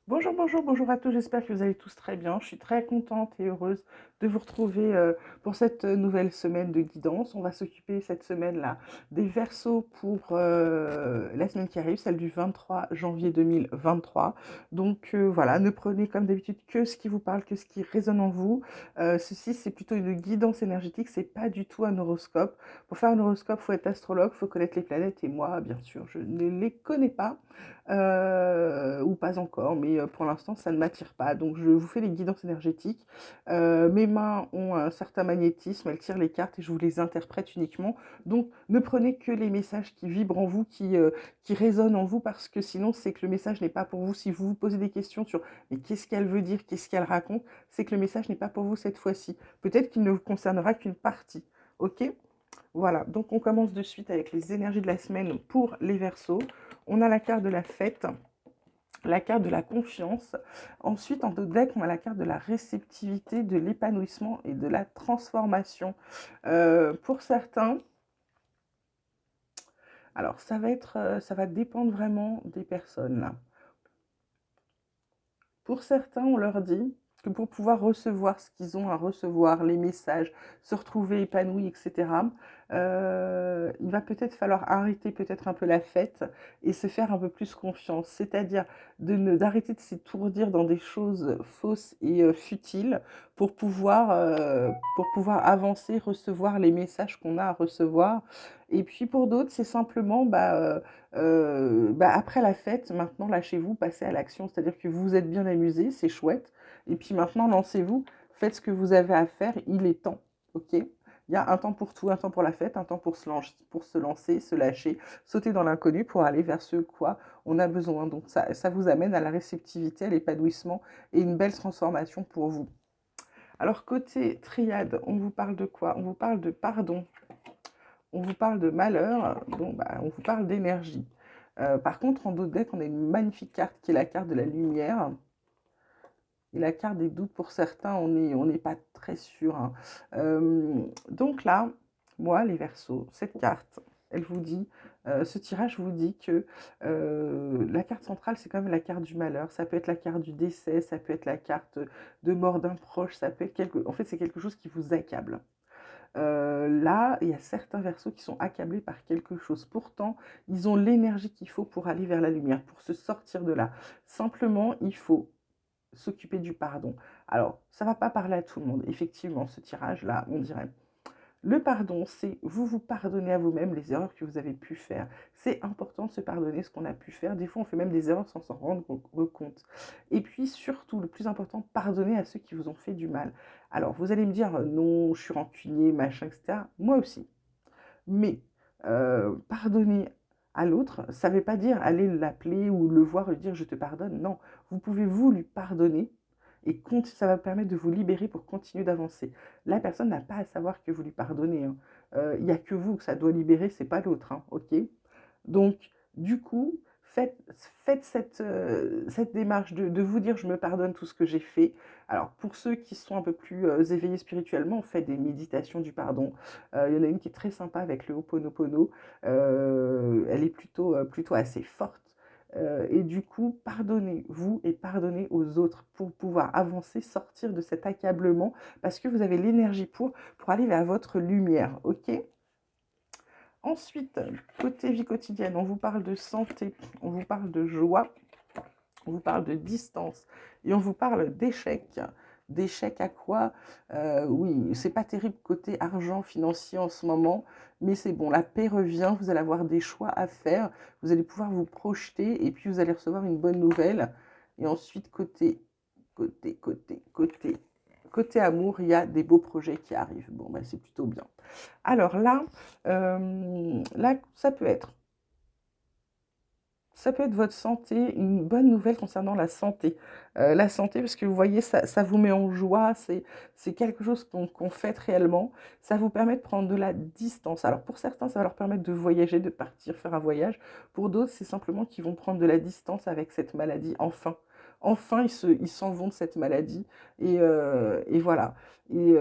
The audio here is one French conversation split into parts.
Bonjour, bonjour, bonjour à tous, j'espère que vous allez tous très bien. Je suis très contente et heureuse de vous retrouver pour cette nouvelle semaine de guidance. On va s'occuper cette semaine-là des versos pour la semaine qui arrive, celle du 23 janvier 2023. Donc voilà, ne prenez comme d'habitude que ce qui vous parle, que ce qui résonne en vous. Ceci, c'est plutôt une guidance énergétique, c'est pas du tout un horoscope. Pour faire un horoscope, il faut être astrologue, il faut connaître les planètes et moi, bien sûr, je ne les connais pas. Ou pas encore, mais pour l'instant, ça ne m'attire pas. Donc, je vous fais les guidances énergétiques. Mes mains ont un certain magnétisme, elles tirent les cartes et je vous les interprète uniquement. Donc, ne prenez que les messages qui vibrent en vous, qui résonnent en vous, parce que sinon, c'est que le message n'est pas pour vous. Si vous vous posez des questions sur mais qu'est-ce qu'elle veut dire, qu'est-ce qu'elle raconte, c'est que le message n'est pas pour vous cette fois-ci. Peut-être qu'il ne vous concernera qu'une partie. Ok? Voilà, donc on commence de suite avec les énergies de la semaine pour les Verseaux. On a la carte de la fête, la carte de la confiance. Ensuite, en dos de deck, on a la carte de la réceptivité, de l'épanouissement et de la transformation. Pour certains, alors ça va dépendre vraiment des personnes là. Pour certains, on leur dit que pour pouvoir recevoir ce qu'ils ont à recevoir, les messages, se retrouver épanouis, etc., il va peut-être falloir arrêter peut-être un peu la fête et se faire un peu plus confiance. C'est-à-dire d'arrêter de s'étourdir dans des choses fausses et futiles pour pouvoir avancer, recevoir les messages qu'on a à recevoir. Et puis pour d'autres, c'est simplement après la fête, maintenant lâchez-vous, passez à l'action. C'est-à-dire que vous vous êtes bien amusé, c'est chouette. Et puis maintenant, lancez-vous, faites ce que vous avez à faire, il est temps. Ok? Il y a un temps pour tout, un temps pour la fête, un temps pour se lancer, se lâcher, sauter dans l'inconnu pour aller vers ce quoi on a besoin. Donc ça vous amène à la réceptivité, à l'épanouissement et une belle transformation pour vous. Alors côté triade, on vous parle de quoi? On vous parle de pardon, on vous parle de malheur, bon, on vous parle d'énergie. Par contre, en dos de deck, on a une magnifique carte qui est la carte de la lumière. Et la carte des doutes, pour certains, on n'est pas très sûr, hein. Donc là, moi, les Verseaux, cette carte, elle vous dit, ce tirage vous dit que la carte centrale, c'est quand même la carte du malheur. Ça peut être la carte du décès, ça peut être la carte de mort d'un proche, ça peut être en fait, c'est quelque chose qui vous accable. Là, il y a certains Verseaux qui sont accablés par quelque chose. Pourtant, ils ont l'énergie qu'il faut pour aller vers la lumière, pour se sortir de là. Simplement, il faut s'occuper du pardon. Alors, ça ne va pas parler à tout le monde. Effectivement, ce tirage-là, on dirait. Le pardon, c'est vous pardonner à vous-même les erreurs que vous avez pu faire. C'est important de se pardonner ce qu'on a pu faire. Des fois, on fait même des erreurs sans s'en rendre compte. Et puis, surtout, le plus important, pardonner à ceux qui vous ont fait du mal. Alors, vous allez me dire, non, je suis rancunier, machin, etc. Moi aussi. Mais pardonner à l'autre, ça ne veut pas dire aller l'appeler ou le voir, lui dire je te pardonne. Non, vous pouvez vous lui pardonner et ça va permettre de vous libérer pour continuer d'avancer. La personne n'a pas à savoir que vous lui pardonnez, hein. Il n'y a que vous que ça doit libérer, c'est pas l'autre, hein, ok? Donc, du coup, faites cette démarche de vous dire je me pardonne tout ce que j'ai fait. Alors, pour ceux qui sont un peu plus éveillés spirituellement, faites des méditations du pardon. Il y en a une qui est très sympa avec le Ho'oponopono. Elle est plutôt assez forte. Et du coup, pardonnez-vous et pardonnez aux autres pour pouvoir avancer, sortir de cet accablement, parce que vous avez l'énergie pour aller vers votre lumière, ok? Ensuite, côté vie quotidienne, on vous parle de santé, on vous parle de joie, on vous parle de distance et on vous parle d'échec. D'échec à quoi? Oui, c'est pas terrible côté argent financier en ce moment, mais c'est bon, la paix revient, vous allez avoir des choix à faire, vous allez pouvoir vous projeter et puis vous allez recevoir une bonne nouvelle. Et ensuite, côté amour, il y a des beaux projets qui arrivent. Bon, ben, c'est plutôt bien. Alors là, ça peut être votre santé, une bonne nouvelle concernant la santé. La santé, parce que vous voyez, ça vous met en joie, c'est quelque chose qu'on fête réellement. Ça vous permet de prendre de la distance. Alors pour certains, ça va leur permettre de voyager, de partir faire un voyage. Pour d'autres, c'est simplement qu'ils vont prendre de la distance avec cette maladie, enfin. Enfin, ils s'en vont de cette maladie. Et voilà. Et,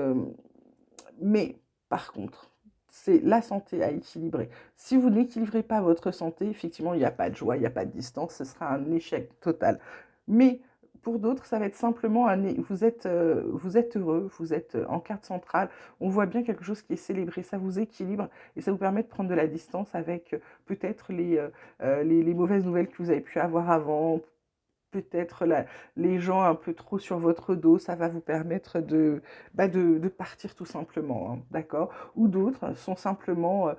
mais par contre, c'est la santé à équilibrer. Si vous n'équilibrez pas votre santé, effectivement, il n'y a pas de joie, il n'y a pas de distance, ce sera un échec total. Mais Pour d'autres, ça va être simplement vous êtes heureux, vous êtes en carte centrale. On voit bien quelque chose qui est célébré, ça vous équilibre et ça vous permet de prendre de la distance avec peut-être les mauvaises nouvelles que vous avez pu avoir avant, peut-être les gens un peu trop sur votre dos, ça va vous permettre de partir tout simplement, hein, d'accord? Ou d'autres sont simplement,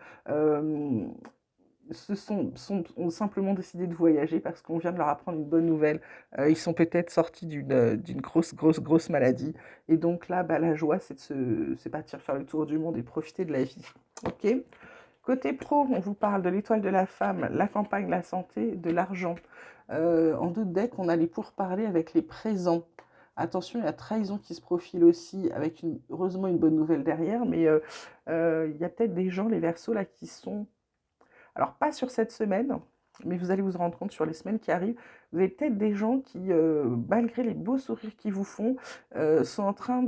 ont simplement décidé de voyager parce qu'on vient de leur apprendre une bonne nouvelle. Ils sont peut-être sortis d'une grosse maladie. Et donc là, la joie, c'est partir faire le tour du monde et profiter de la vie. Ok? Côté pro, on vous parle de l'étoile de la femme, la campagne, la santé, de l'argent. En deux decks, on a les pourparlers avec les présents. Attention, il y a trahison qui se profile aussi, avec heureusement une bonne nouvelle derrière, mais il y a peut-être des gens, les Verseaux, là, qui sont... Alors, pas sur cette semaine, mais vous allez vous rendre compte sur les semaines qui arrivent, vous avez peut-être des gens qui, malgré les beaux sourires qu'ils vous font, sont en train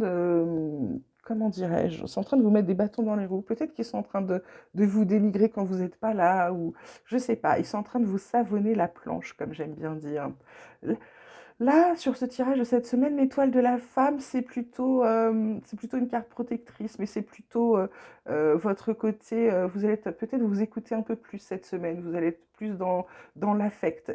comment dirais-je, sont en train de vous mettre des bâtons dans les roues. Peut-être qu'ils sont en train de vous dénigrer quand vous n'êtes pas là, ou je sais pas, ils sont en train de vous savonner la planche, comme j'aime bien dire. Là, sur ce tirage de cette semaine, l'étoile de la femme, c'est plutôt une carte protectrice, mais c'est plutôt votre côté, vous allez peut-être vous écouter un peu plus cette semaine, vous allez être plus dans l'affect,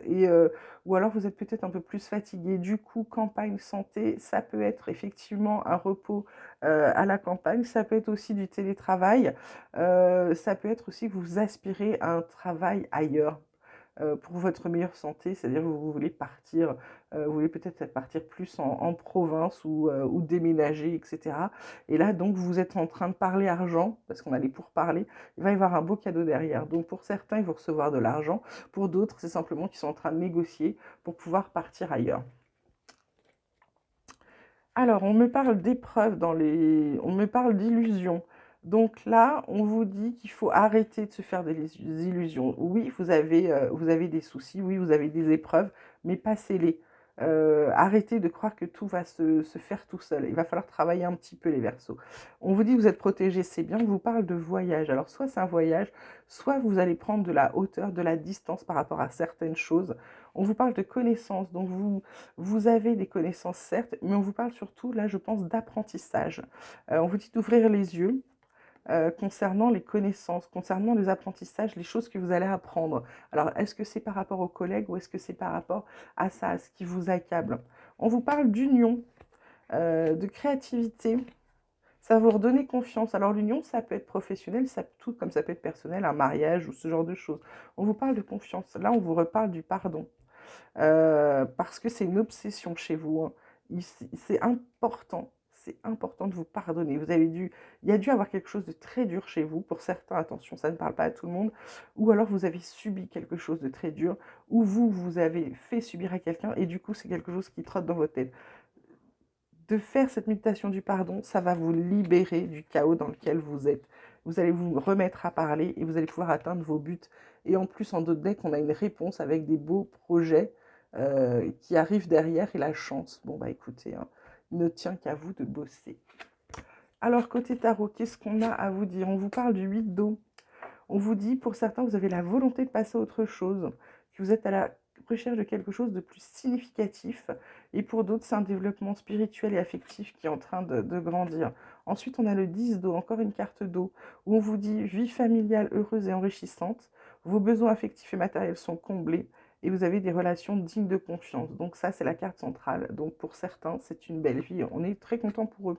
ou alors vous êtes peut-être un peu plus fatigué. Du coup, campagne santé, ça peut être effectivement un repos à la campagne, ça peut être aussi du télétravail, ça peut être aussi que vous aspirez à un travail ailleurs pour votre meilleure santé, c'est-à-dire que vous voulez partir, vous voulez peut-être partir plus en province ou déménager, etc. Et là, donc, vous êtes en train de parler argent, parce qu'on allait pour parler, il va y avoir un beau cadeau derrière. Donc, pour certains, ils vont recevoir de l'argent, pour d'autres, c'est simplement qu'ils sont en train de négocier pour pouvoir partir ailleurs. Alors, on me parle d'épreuves on me parle d'illusions. Donc là, on vous dit qu'il faut arrêter de se faire des illusions. Oui, vous avez des soucis, oui, vous avez des épreuves, mais passez-les. Arrêtez de croire que tout va se faire tout seul. Il va falloir travailler un petit peu les Verseaux. On vous dit que vous êtes protégés, c'est bien. On vous parle de voyage. Alors, soit c'est un voyage, soit vous allez prendre de la hauteur, de la distance par rapport à certaines choses. On vous parle de connaissances, donc vous avez des connaissances, certes, mais on vous parle surtout, là, je pense, d'apprentissage. On vous dit d'ouvrir les yeux concernant les connaissances, concernant les apprentissages, les choses que vous allez apprendre. Alors, est-ce que c'est par rapport aux collègues ou est-ce que c'est par rapport à ça, à ce qui vous accable? On vous parle d'union, de créativité. Ça va vous redonner confiance. Alors, l'union, ça peut être professionnel, tout comme ça peut être personnel, un mariage ou ce genre de choses. On vous parle de confiance. Là, on vous reparle du pardon. Parce que c'est une obsession chez vous, hein. C'est important de vous pardonner. Il y a dû avoir quelque chose de très dur chez vous. Pour certains, attention, ça ne parle pas à tout le monde. Ou alors vous avez subi quelque chose de très dur, ou vous avez fait subir à quelqu'un, et du coup, c'est quelque chose qui trotte dans votre tête. De faire cette méditation du pardon, ça va vous libérer du chaos dans lequel vous êtes. Vous allez vous remettre à parler et vous allez pouvoir atteindre vos buts. Et en plus, en d'autres decks, on a une réponse avec des beaux projets qui arrivent derrière et la chance. Bon, bah écoutez, hein, il ne tient qu'à vous de bosser. Alors, côté tarot, qu'est-ce qu'on a à vous dire? On vous parle du 8 d'eau. On vous dit, pour certains, vous avez la volonté de passer à autre chose, que vous êtes à la recherche de quelque chose de plus significatif, et pour d'autres, c'est un développement spirituel et affectif qui est en train de grandir. Ensuite, on a le 10 d'eau, encore une carte d'eau, où on vous dit vie familiale heureuse et enrichissante, vos besoins affectifs et matériels sont comblés, et vous avez des relations dignes de confiance. Donc ça, c'est la carte centrale. Donc pour certains, c'est une belle vie. On est très content pour eux.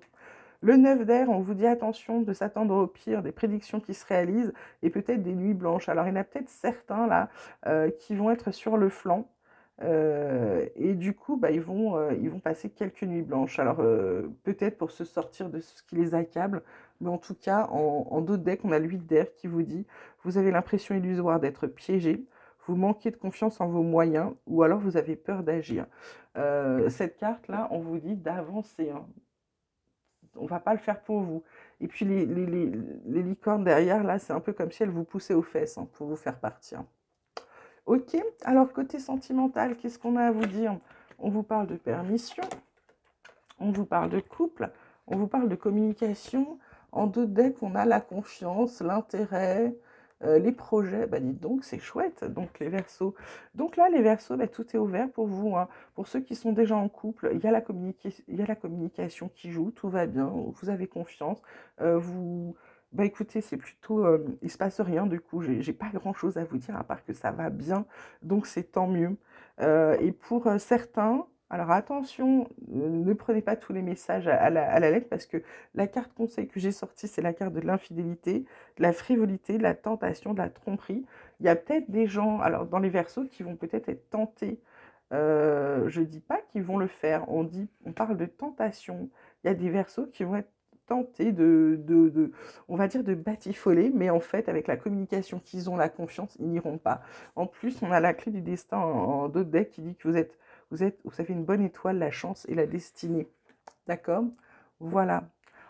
Le 9 d'air, on vous dit attention de s'attendre au pire, des prédictions qui se réalisent et peut-être des nuits blanches. Alors il y en a peut-être certains là qui vont être sur le flanc et du coup ils vont passer quelques nuits blanches. Alors peut-être pour se sortir de ce qui les accable, mais en tout cas en d'autres decks on a le 8 d'air qui vous dit vous avez l'impression illusoire d'être piégé, vous manquez de confiance en vos moyens ou alors vous avez peur d'agir. Cette carte là on vous dit d'avancer, hein. On ne va pas le faire pour vous. Et puis les licornes derrière, là, c'est un peu comme si elles vous poussaient aux fesses hein, pour vous faire partir. Ok, alors côté sentimental, qu'est-ce qu'on a à vous dire? On vous parle de permission, on vous parle de couple, on vous parle de communication. En deux decks, on a la confiance, l'intérêt, Les projets, bah, dites donc, c'est chouette, donc les Verseaux. Donc là, les Verseaux, bah, tout est ouvert pour vous, hein. Pour ceux qui sont déjà en couple, il y a il y a la communication qui joue, tout va bien, vous avez confiance. Vous, bah écoutez, c'est plutôt, il se passe rien du coup, j'ai pas grand-chose à vous dire à part que ça va bien, donc c'est tant mieux. Et pour certains, alors attention, ne prenez pas tous les messages à la lettre parce que la carte conseil que j'ai sortie, c'est la carte de l'infidélité, de la frivolité, de la tentation, de la tromperie. Il y a peut-être des gens, alors dans les Verseaux, qui vont peut-être être tentés. Je dis pas qu'ils vont le faire, on parle de tentation. Il y a des Verseaux qui vont être tentés on va dire de batifoler, mais en fait, avec la communication qu'ils ont, la confiance, ils n'iront pas. En plus, on a la clé du destin en d'autres decks qui dit que vous avez une bonne étoile, la chance et la destinée. D'accord? Voilà.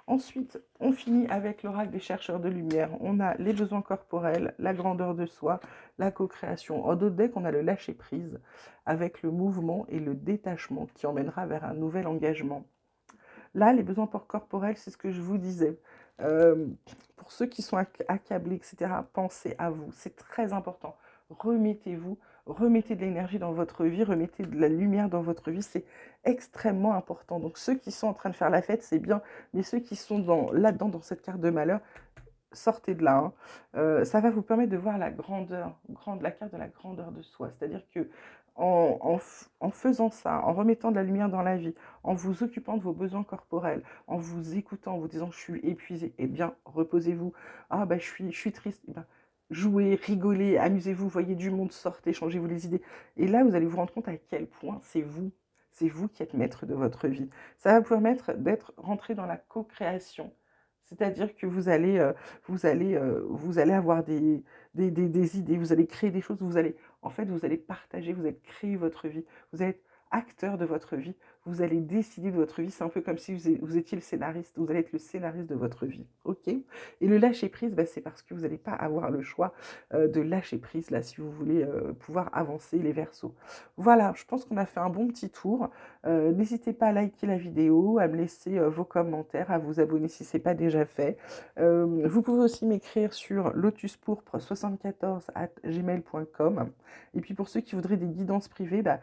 Ensuite, on finit avec l'oracle des chercheurs de lumière. On a les besoins corporels, la grandeur de soi, la co-création. En d'autres decks, on a le lâcher-prise avec le mouvement et le détachement qui emmènera vers un nouvel engagement. Là, les besoins corporels, c'est ce que je vous disais. Euh, pour ceux qui sont accablés, etc., pensez à vous. C'est très important. Remettez-vous, remettez de l'énergie dans votre vie, remettez de la lumière dans votre vie. C'est extrêmement important. Donc, ceux qui sont en train de faire la fête, c'est bien. Mais ceux qui sont là-dedans, dans cette carte de malheur, sortez de là, hein. Ça va vous permettre de voir la la carte de la grandeur de soi. C'est-à-dire que en faisant ça, en remettant de la lumière dans la vie, en vous occupant de vos besoins corporels, en vous écoutant, en vous disant je suis épuisé, eh bien reposez-vous. Ah bah je suis triste, eh ben, jouez, rigolez, amusez-vous, voyez du monde, sortez, changez-vous les idées. Et là, vous allez vous rendre compte à quel point c'est vous qui êtes maître de votre vie. Ça va vous permettre d'être rentré dans la co-création. C'est-à-dire que vous allez avoir des idées, vous allez créer des choses, en fait, vous allez partager, vous allez créer votre vie, vous allez être acteur de votre vie, vous allez décider de votre vie. C'est un peu comme si vous étiez le scénariste, vous allez être le scénariste de votre vie, ok? Et le lâcher prise, bah, c'est parce que vous n'allez pas avoir le choix de lâcher prise, là, si vous voulez pouvoir avancer les versos. Voilà, je pense qu'on a fait un bon petit tour. N'hésitez pas à liker la vidéo, à me laisser vos commentaires, à vous abonner si ce n'est pas déjà fait. Vous pouvez aussi m'écrire sur lotuspourpre74@gmail.com. Et puis pour ceux qui voudraient des guidances privées, bah,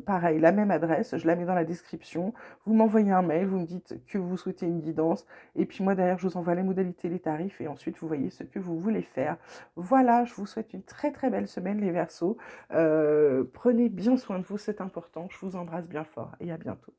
pareil, la même adresse, je la mets dans la description. Vous m'envoyez un mail, vous me dites que vous souhaitez une guidance. Et puis moi derrière, je vous envoie les modalités, les tarifs. Et ensuite, vous voyez ce que vous voulez faire. Voilà, je vous souhaite une très très belle semaine les Verseaux. Prenez bien soin de vous, c'est important. Je vous embrasse bien fort et à bientôt.